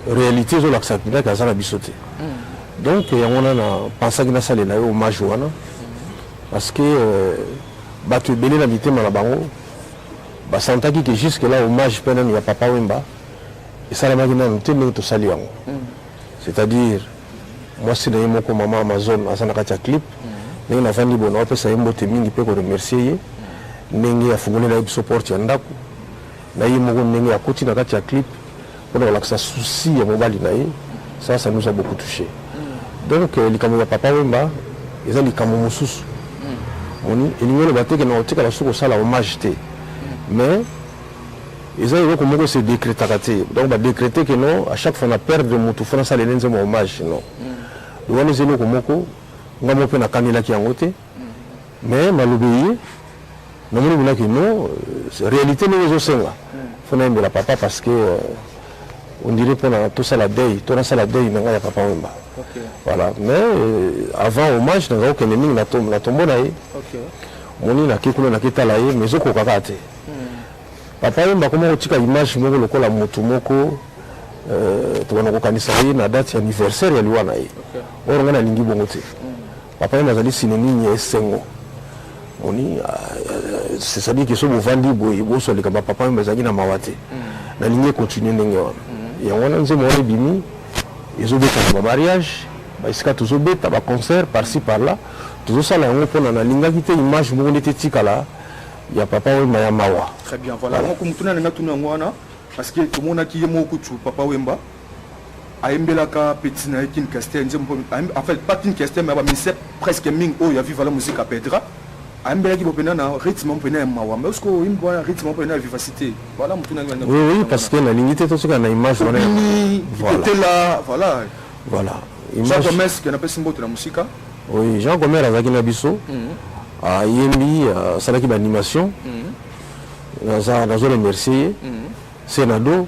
réalité zo l'accepter que ça la bisoté donc on a pensé que na ça les hommage wana parce que batu belé na bitema na bango ba santaki que jusque là hommage pena ya Papa Wemba et ça la magina ntende to sali yango c'est-à-dire moi c'est na moko maman Amazon asana kacha clip ndenge na fandi bona opesa yembote mingi pe ko remercier ndenge ya fungole na support ya ndako na yimo ndenge ya koti na kacha clip pour la souci ya mobali na ye ça nous a beaucoup touché donc les camarades Papa Wemba ils ont les camarades mususu oni elingo le baté que na otika la soko sala hommage té mais ils ont comme que c'est décrété donc va décréter que non à chaque fois on a perdre mutu fona sala lenze mo hommage non donc nous zelo comme ko ngamo pe na kanila ki yangote mais malobeye non nous que non réalité nous zo senga fona mbela papa parce que on dirait qu'on a tout ça la deuil, tout ça la deuil, n'a Papa Wemba. Voilà, mais avant hommage, n'a aucun ennemi na tombe na ye. Moni na kikulo na kitala ye, mais oko kakate. Papa Wemba comment on tika image moko lokola mutu moko to wana ko kanisa ye na date anniversaire ya liwa na ye. Or ngana lingi bongo te. Papa Wemba zali sinoni ye sengo. Moni c'est ça dit que so bovandi boy bo so le kaba Papa Wemba zali na mawate. Na ligne continue ndenge wana. Et on a un bimi, ils ont fait un mariage, ils ont fait un concert par-ci par-là. Tout ça, on a fait une image où on était là. Il y a Papa Wemba et Mawa. Très bien, voilà. Parce que tout le monde a qui est mon coup de Papa Wemba. A Mbelaka, petit na une question. En fait, pas une question, mais c'est presque ming. Oh, il y a vu la musique à Pedra. Ambela qui peut na rythme on peut na mawa mais est-ce que une bonne rythme on peut na vivacité voilà oui parce que la limité tout ce qu'on a image on là voilà Jean Gomez qui n'a pas simbo de la musique oui Jean Gomez avec na biso a yembi salaki ba animation za remercier Senado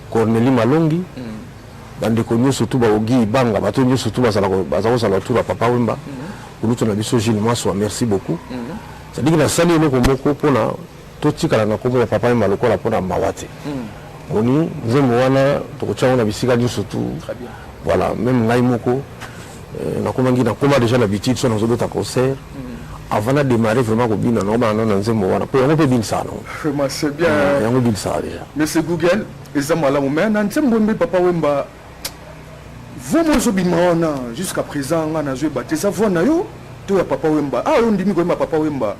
Cornelie Malongi bande ko nyoso tout ba ogi banga ba to nyoso tout ba sala tout ba Papa Wemba nous avons dit Gilles Massoua, merci beaucoup. C'est-à-dire que la salle est beaucoup pour tout ce qui est comme Papa Wemba lokola pour la mawate. On y nous avons dit surtout. Voilà, même Naimoko, nous avons déjà l'habitude sur nos autres concerts. Avant de démarrer vraiment au bin, on peut bien ça. C'est bien. On peut ça déjà. Mais c'est Google, et ça m'a l'air, Papa Wemba. Vous m'avez jusqu'à présent, on a joué bâti ça, vous avez tout à Papa Wemba. Ah, on dit que Papa Wemba.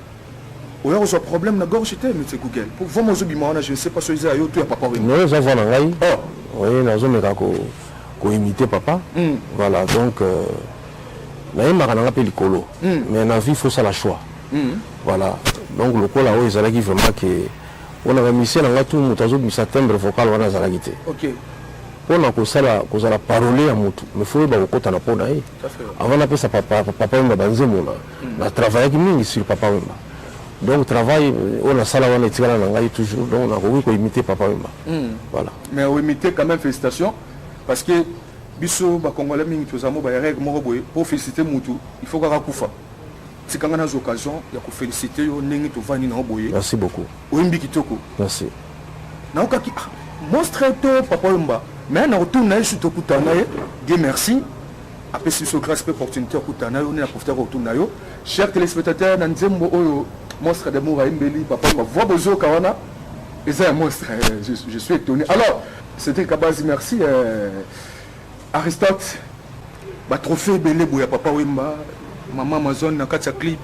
On a un problème dans la gorge, mais c'est Google. Pour vous, je ne sais pas si vous avez tout à Papa Wemba. Non, ça va dans l'aïe. Oui, on a imité Papa. Voilà, donc, on a un peu l'écolo. Mais dans la vie, il faut ça la choix. Voilà, donc le col là, ils ont vraiment que. On a mis ça dans la tour, on a mis ça timbre vocal, on a zalagité. Ok. On a la parole à Moutou, mais il faut que tu aies pona. Avant d'appeler ça Papa Wemba dans un monde, on a travaillé sur Papa Wemba. Donc, travail, on a ça là, on est toujours, donc on a voulu imiter Papa Wemba. Voilà. Mais on imiter quand même, félicitations, parce que Bissot, Congolais, pour féliciter Moutou, il faut qu'on ait c'est quand on a l'occasion, il faut féliciter merci beaucoup. Merci. Monstre Papa Wemba. Mais on retourne sur Tokutanaye, Dieu merci. Après, si ce grâce opportunité, on a profité de retourner. Chers téléspectateurs, monstre d'amour à Mbeli, Papa Wemba, voix besoin Kawana. Et c'est un monstre, je suis étonné. Alors, c'était Kabazi, merci. Aristote, trophée Belé Bouya, Papa Wemba, Maman Amazon, Nakatia clip.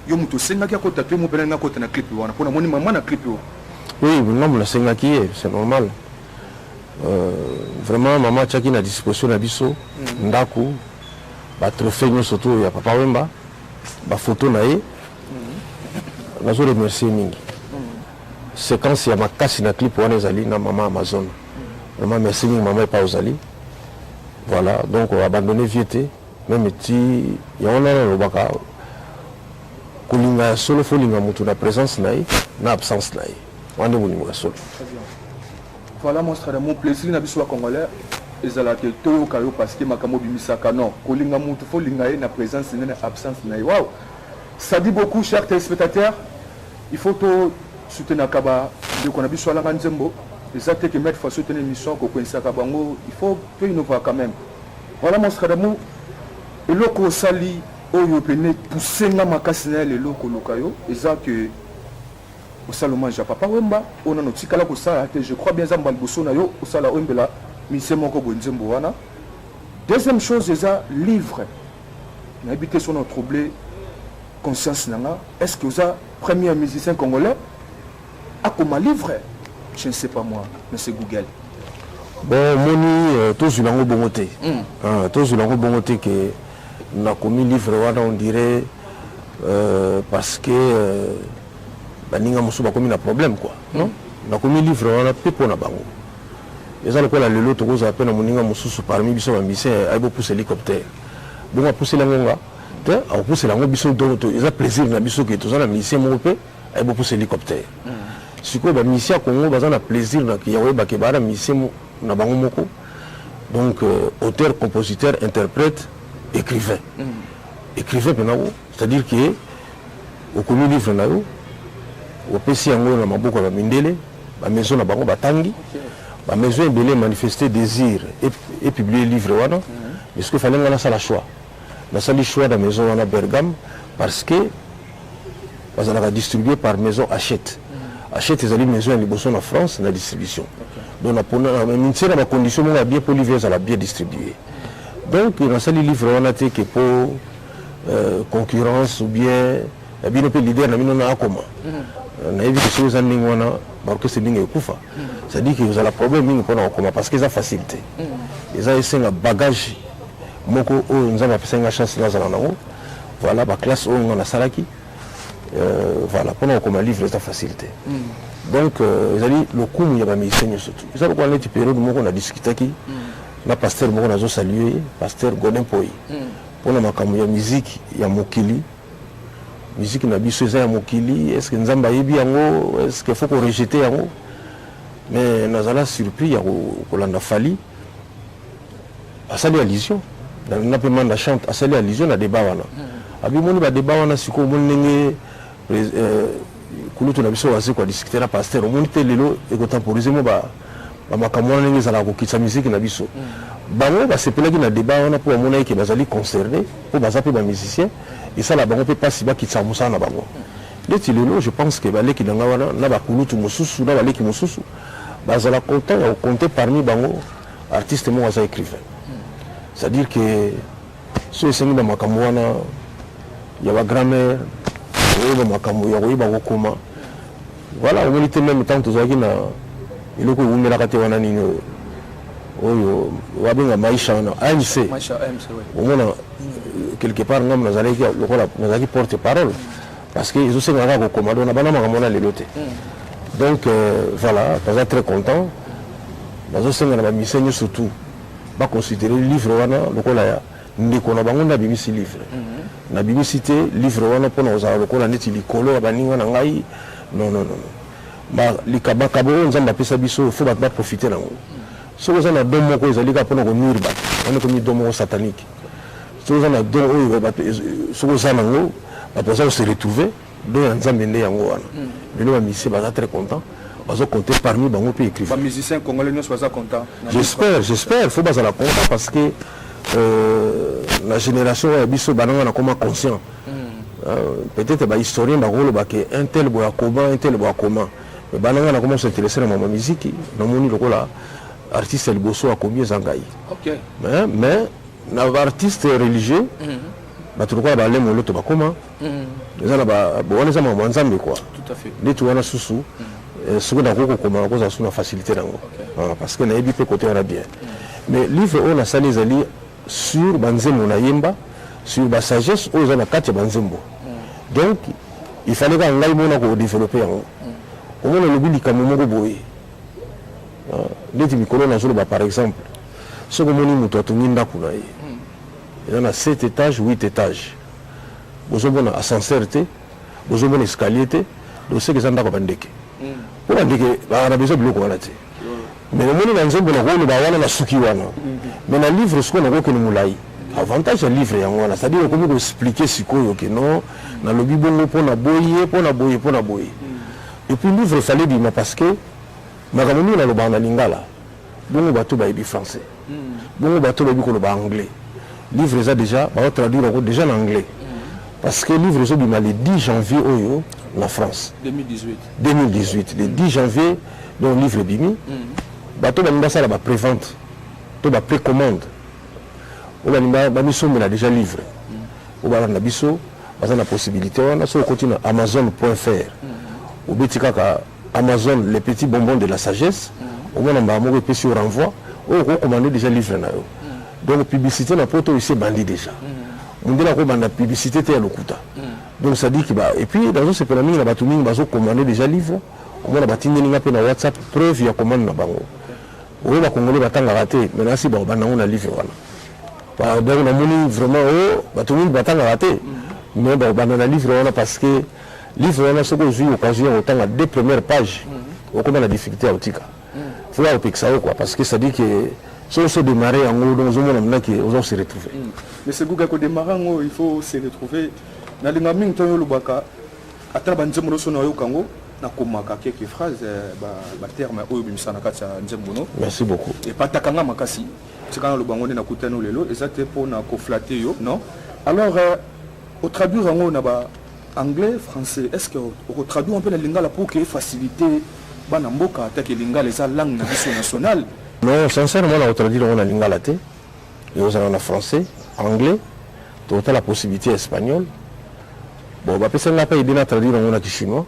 Yo muto senga kia kota tu mo pena kota na clip wana pona moni maman na clip yo. Oui, non la senga qui c'est normal. Vraiment maman tchaki na disposition na biso ndaku ba trophée nyo surtout ya Papa Wemba ba photo na ye. Na zo remercier mingi. Séquence ya makasi na clip wana ezali na maman Amazon. Vraiment merci mingi maman pa ozali. Voilà, donc on a abandonné Vieté même ti ya on a le baka kulinga solo folinga mutu na présence naï na absence naï wande mulinga solo. Voilà monstre de mon plaisir na biso congolais ezala ke to kayo parce que makamo bimisaka non kulinga mutu folinga na présence na absence naï. Waouh, ça dit beaucoup chers téléspectateurs. Il faut to soutenir Kaba de qu'on a biso la Nzembo Les actes qui mettent face à une émission, il faut peu innover quand même. Voilà mon frère d'amour. Et là, quand sali, on peut pousser dans ma casse les locaux locaux. Et ça que au salon j'ai papa wemba, on a notre kala ko ça. Je crois bien ça mbalboso na yo au sala wembela. Mise mon ko bonzembo wana. Deuxième chose, c'est ça livre. N'habitez sur notre troublé conscience nanga. Est-ce que vous avez premier musicien congolais a comme livre? Je ne sais pas moi, mais c'est Google. Bon, moni tous sur l'angle bongoté. Tous sur l'angle bongoté que n'a commis livre on dirait parce que baninga musuba commis un problème quoi. Non? N'a commis livre on a peu pour na bango. Les gens le lelo to goza appelle moninga mususu parmi biso ba mission ay bo pousser hélicoptère. Bon a pousser la ngonga. Te a pousser la ngonga biso donc ils a plaisir na biso que tous na mission mo pe ay bo pousser hélicoptère. Siko ba mission Congo bazana plaisir na ki yawe ba ke bara mission na bango moko. Donc auteur, compositeur, interprète, écrivain. Écrivain penao, c'est-à-dire que au commis livre na yo au pesi yango na maboko ba mindele ba maison na bango batangi. La maison est manifester désir et publier le livre. Mais ce qu'il fallait, on a le choix. On a le choix de la maison à Bergame parce que on a distribué par maison Hachette. Hachette est une maison en France, la distribution. Donc on a maintenu la condition où on a bien pour livrer, on a bien distribué. Donc on a le livre on a été que pour concurrence ou bien bien leader on a comment. On a évité ces années on a parce que c'est bien kufa. C'est-à-dire que vous avez un problème parce qu'ils ont facilité. Ils ont essayé un bagage. Moko nous avons fait une chance dans la voilà la classe où on a salaki. Voilà pendant qu'on a livré cette facilité. Donc ils ont dit le coup il y a pas mis surtout. Ils ont parlé de période où on a discuté qui la pasteur on a salué pasteur Godin Poi. Pour la makambo musique il y a mokili. Musique na biso ya mokili est-ce que nzamba yebi yango est-ce qu'il faut qu'on rejette yango mais nous avons surpris à Kolanda Fali à saluer allusion dans l'appellement de la chante à saluer allusion à débat wana abimoni ba débat wana siko monenge kulutu na biso wasi kwa discuter na pasteur omoni te lelo et contemporiser mo ba makambo wana nenge zala ko kitsa musique na biso bango ba sepelaki na débat wana pour mona ke bazali concerné pour bazape ba musicien et ça là bango peut pas si ba kitsa musa na bango leti lelo je pense que baleki danga wana na ba kulutu mususu na baleki mususu bazala content ya compter parmi bango artiste mo waza écrivain c'est-à-dire que ce sengi ba makambo wana ya ba grand-mère ba makambo ya koyeba kokoma voilà on était même temps tozaki na iloko umela kate wana nini oyo wabenga maisha wana ANC on a quelque part ngam nazalaki lokola nazalaki porte-parole parce que ils ont senga kokoma dona bana makambo na lelote. Donc voilà, je suis très content. Je suis très content surtout. Je considérer le livre nous avons un BBC livre. Na BBC livre pour nous avoir un licolo non. Bah les kabakabo nous avons appelé ça biso faut pas profiter là. Si vous avez deux mots que vous allez pour nous murba, on est comme deux mots sataniques. Si vous avez deux si vous avez on se retrouver donc nzambe ndé yango wana. Mais le musicien va très content. On va compter parmi bango pe écrivain. Les musiciens congolais nous soient contents. J'espère, faut pas ça la content parce que la génération biso bananga na comment conscient. Peut-être ba historien ba rolo ba que un tel boya comment, un tel boya comment. Mais bananga na comment s'intéresser à ma musique, na moni lokola artiste el bosso a combien zangai. OK. Mais na artiste religieux baturuka ba lemo loto ba comment. Les ana ba bona za mwa nzambe quoi. Tout à fait. Litu wana susu seconde koko koma ko za suna facilité nango. Parce que na yebi pe côté on bien. Mais livre on a sali zali sur banzembo na yemba, sur ba sagesse aux ana kati banzembo. Donc il fallait que ngai mona ko développer yango. Au moins le bili kamomoko boye. Leti mikolo na zolo ba par exemple. Ce que moni muto atunginda kuna ye. Il y en a 7 étages, 8 étages. Vous avez un ascenseur, vous avez un escalier, vous savez que ça n'a pas bandé. Vous avez besoin de l'eau. Mais le monde est dans un bon rôle, il y a un souki. Mais le livre, ce qu'on a que nous moulay. Avantage du livre, c'est-à-dire qu'on peut expliquer ce qu'on a non, dans le Bible, pour na boyer. Et puis le livre, il fallait dire parce que makambo mingi naloba na lingala bongo bato bayebi français bongo bato bayebi koloba anglais livre eza déjà baotraduire yango déjà en anglais parce que livre ezobima le 10 janvier oyo na France 2018 le 10 janvier donc livre ebimi bato balingi basala baprévente to baprécommande oyo balingi bamisombela déjà livre oyo balanda biso baza na possibilité wana so okoti na amazon.fr obeti kaka Amazon les petits bonbons de la sagesse omona mbala moko epesi yo renvoi oyo okokomande déjà livre na yo donc publicité na poto esi ebandi déjà mondela akobanda publicité te ya lokuta donc ça dit que et puis nazosepela mingi na bato mingi bazokomande déjà livre omona batindelinga mpe na whatsapp preuve ya commande na bango oyo bakongole batangaka te maintenant si bakobanda yango na livre wana donc namoni vraiment oyo bato mingi batangaka te mais bakobanda na livre wana parce que livre wana soki ozwi occasion ya kotanga 2 premières pages okoma na difficulté ya kotika faut ya kopekisa yo quoi parce que ça dit que soki osodémarre yango donc ozomona mnaki oza se retrouver mais c'est guga kodémarre yango il faut se retrouver nalinga mingi ntango olobaka ata banzembo nyonso nayoka yango nakomaka quelques phrases baterme oyo obimisa na kati ya nzembo no merci beaucoup epatakanga makasi tikana oloba yango nde nakutani lelo eza te mpona koflate yo non alors otraduire yango na anglais, français, est-ce que vous traduisez un peu la lingala pour que faciliter bana mboka attaquer lingala les langues nationale? Non, sincèrement, on a traduit la lingala té. Et vous avez en français, anglais, tu as la possibilité espagnol. Bon, bah personne n'a pas aidé à traduire en chinois.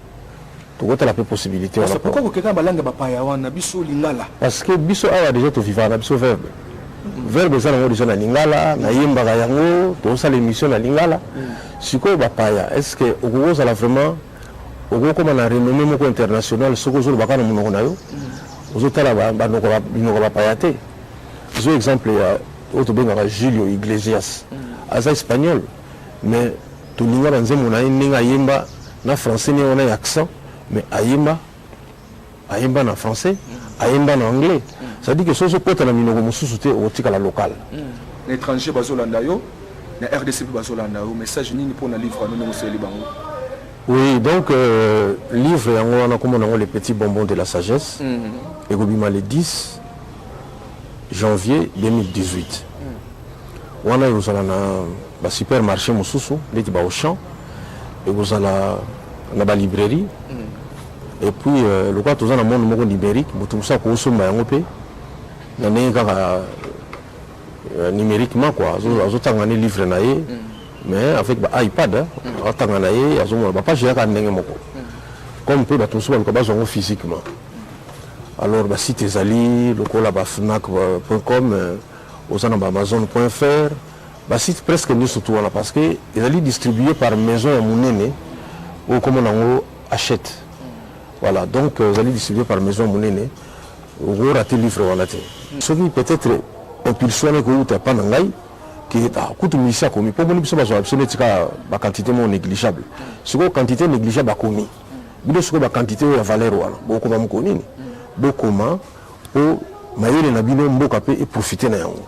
Tu as la possibilité. Pourquoi vous avez la langue bapaya wana biso lingala? Parce que biso a déjà tout vivant, na biso verbe. Verbe ça na déjà na lingala, na yemba yango, to ça l'émission na lingala. Siko bapaya, est-ce que au ça la vraiment au comme on a renommé moko international soko zo bakana munoko na yo. Ozo tala ba noko bapaya te. Zo exemple ya auto benga Julio Iglesias. Aza espagnol mais to lingala nzemo na ninga yemba na français ni on a accent mais ayemba na français, ayemba na anglais. Ça dit que ce côté la minoko mususu au tika la locale. L'étranger bazolanda yo, na RDC bazolanda yo, message nini pour na livre nous nous seli bango. Oui, donc livre yango na comme on a les petits bonbons de la sagesse. Et gobima le 10 janvier 2018. Wana yo zala na ba supermarché mususu, leti ba Auchan et vous ala na ba librairie. Et puis le quoi tous en monde moko numérique, mutu musa ko somba yango pe. Na nenga numériquement quoi azotanga ni livre na ye mais avec ba iPad atanga na ye azomona ba page ya ka ndenge moko comme pe ba tous ba ko bazongo physiquement alors ba site ezali lokola ba fnac.com osana ba amazon.fr ba site presque ni surtout là parce que ezali distribué par maison ya munene ou comme on achète voilà donc ezali distribué par maison munene ou rater livre wala te ce qui peut-être impulsion que vous n'avez pas n'engaï qui est à coup de mission commis pour moi nous sommes absolument la quantité non négligeable ce que quantité négligeable a commis vous devez la quantité de la valeur voilà beaucoup va me connaître beaucoup moins pour maïle na bino mboka pe et profiter na yango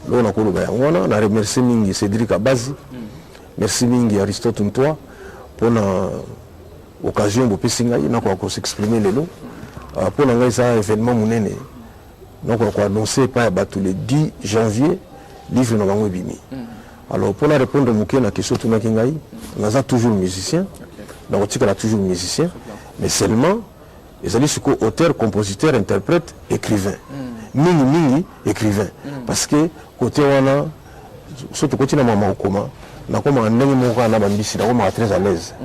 là on a kolo ba yango na remercier mingi Cédric Abazi merci mingi Aristote Ntoa pour na occasion de pesinga na ko s'exprimer lelo pour na ça événement munene. Donc on a annoncé par le 10 janvier livre na bango bimi. Alors pour la répondre à la question tout nakingai, on a toujours musicien. Donc on a toujours musicien, mais seulement ils allaient sur auteur, compositeur, interprète, écrivain. Mingi écrivain parce que côté on a surtout côté na mama okoma na comme en ndenge moko na bambisi na comme très à l'aise.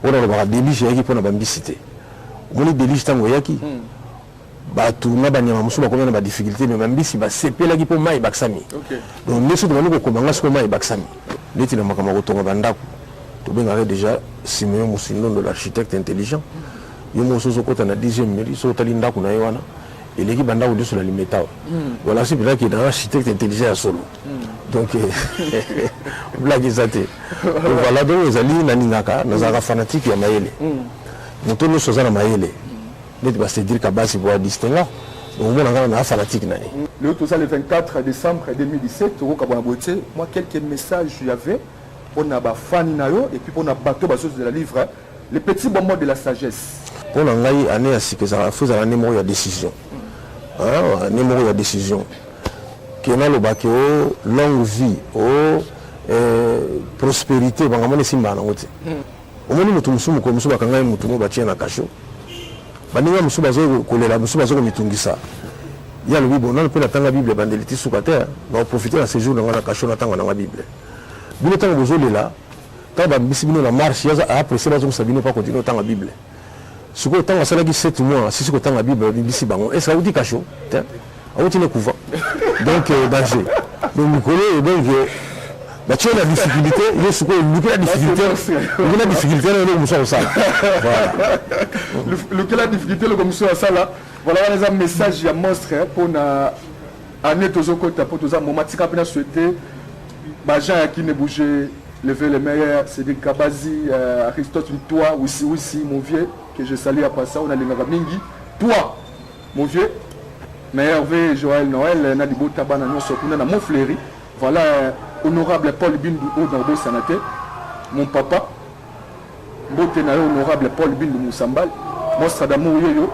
On a le délige yaki pour na bambisité. On est délige tango yaki. Batu na banyama musuba ko na ba difficulté mais mbisi ba sepela ki po mai baksami donc neso to ko banga so mai baksami leti na makama ko tonga bandako to benga déjà Simeon Musindo de l'architecte intelligent yomo so kota na 10e mairie so tali ndako na yowana eleki bandako de sur la limeta voilà c'est bien que dans l'architecte intelligent à solo donc blague zate voilà donc ezali na ningaka na zaka fanatique ya mayele moto no so za na mayele c'est-à-dire qu'à base, il va distinguer. Donc, on a un fanatique. Le 24 décembre 2017, moi, quelques messages il y avait pour les fans et puis pour les bateaux de la livre. les petits bonbons de la sagesse. Pour l'angai, année à ce que ça fait un numéro de décision. Un numéro de décision. Qui est dans le bac, longue vie, prospérité, au moins, c'est mal. Au moins, nous sommes comme ça, quand nous sommes bâtis dans cacho. Nous sommes basés au Mitungisa. Il y a le Bible, on peut attendre la Bible, bandelité sous la terre, on va profiter de ces jours dans la cacho, on attend la Bible. Vous êtes en là, quand on a marché, après ça, on ne pas continuer autant la Bible. Ce que tant ça 7 mois, si c'est autant la Bible, est-ce que vous dites cacho? On tient le couvent. Donc, danger. Donc, vous connaissez, donc, tu as la difficulté, il y a la difficulté, il y a la difficulté, la difficulté, le commission à ça là. Voilà un message, il y a monstre pour na année tous côté pour tous moment tu as souhaité Bajan qui ne bougeait lever les meilleurs c'est des Kabazi Aristote toi aussi mon vieux que je salue après ça on a les mingi toi mon vieux mais Hervé Joël Noël na dibo tabana no sokuna na mon fléri voilà honorable Paul Bindu Odarbo Sanate mon papa mbote na honorable Paul Bindu Moussambal monstre d'amour yo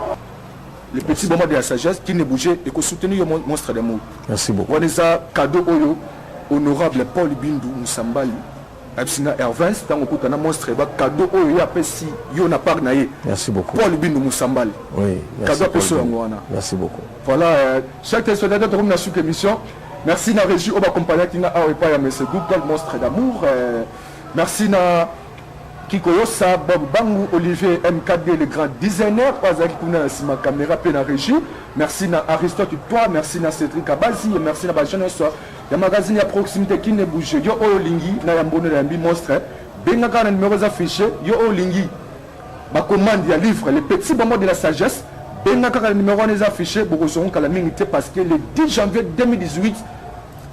les petits moments de la sagesse qui ne bougeait et que soutenir le monstre d'amour. Merci beaucoup. On a cadeau oyo honorable Paul Bindu Moussambali. Absina Hervins dans le monstre cadeau oyo ya pesi yo na par naie. Merci beaucoup. Paul Bindu Moussambali. Oui. Cadeau peso ngwana. Merci beaucoup. Voilà, chaque téléspectateur de la sous émission. Merci na régie oba compagnie qui na a pas ya monsieur Google monstre d'amour. Merci na Kikoyosa, Bob Bangu, Olivier MKD, le grand designer, Pazaki Kuna, ma caméra, Pena Régie. Merci à Aristote, toi, merci à Cédric Abazi, merci à Bajan Soir. Il y a un magazine à proximité qui ne bouge. Yo Olingi, Nayambone, Nambi Monstre. Benga les numéros affichés, Yo Olingi. Ma commande, il y a livre, les petits moments de la sagesse. Benga les numéros affichés, pour que la minute parce que le 10 janvier 2018,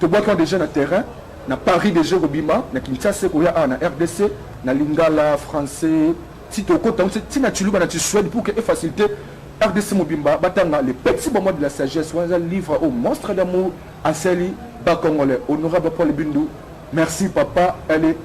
tu vois qu'il y a des jeunes à terrain. Na Paris de Jérobima, na Kinshasa koya na RDC, na Lingala français, si tu côté si na tuluba na tu souhaites pour que faciliter RDC Mobimba, batanga les petits moments de la sagesse, un livre au monstre d'amour à Seli Bakongole, honorable Paul Bindu. Merci papa, allez